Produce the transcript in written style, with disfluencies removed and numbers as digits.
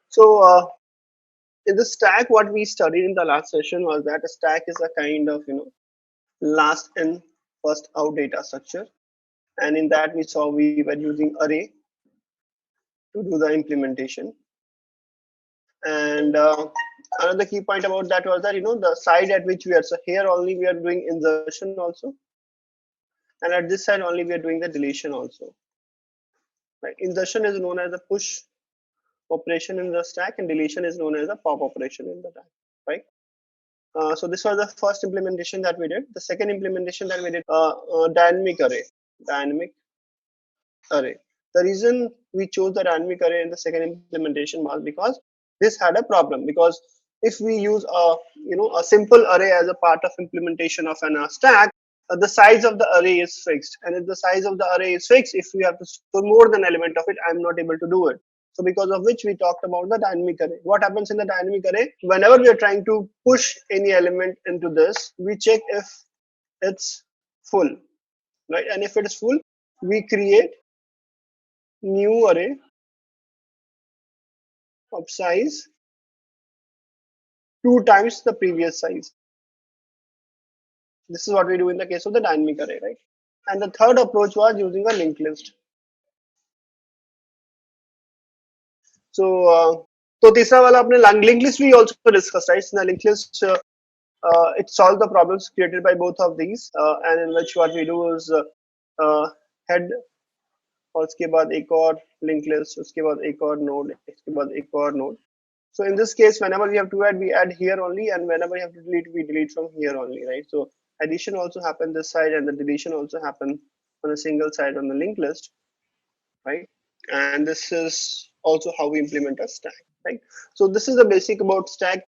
So in the stack, what we studied in the last session was that a stack is a kind of last in first out data structure, and in that we saw we were using array to do the implementation. And another key point about that was that the side at which we are, so here only we are doing insertion also, and at this side only we are doing the deletion also. Right? Insertion is known as a push operation in the stack, and deletion is known as a pop operation in the stack. Right? So this was the first implementation that we did. The second implementation that we did, dynamic array. Dynamic array. The reason we chose the dynamic array in the second implementation was because this had a problem. Because if we use a simple array as a part of implementation of an stack, the size of the array is fixed, and if the size of the array is fixed, if we have to store more than element of it, I'm not able to do it. So because of which we talked about the dynamic array. What happens in the dynamic array? Whenever we are trying to push any element into this, we check if it's full, right? And if it is full, we create new array of size 2 times the previous size. This is what we do in the case of the dynamic array, right? And the third approach was using a linked list. So तीसरा वाला अपने linked list we also discussed, right? So the linked list it solves the problems created by both of these, and in which what we do is head और उसके बाद एक और linked list, उसके बाद एक और node, उसके बाद एक और node. So in this case, whenever we have to add, we add here only, and whenever we have to delete, we delete from here only, right? So addition also happen this side, and the deletion also happen on a single side on the linked list, right? And this is also how we implement a stack, right? So this is the basic about stack.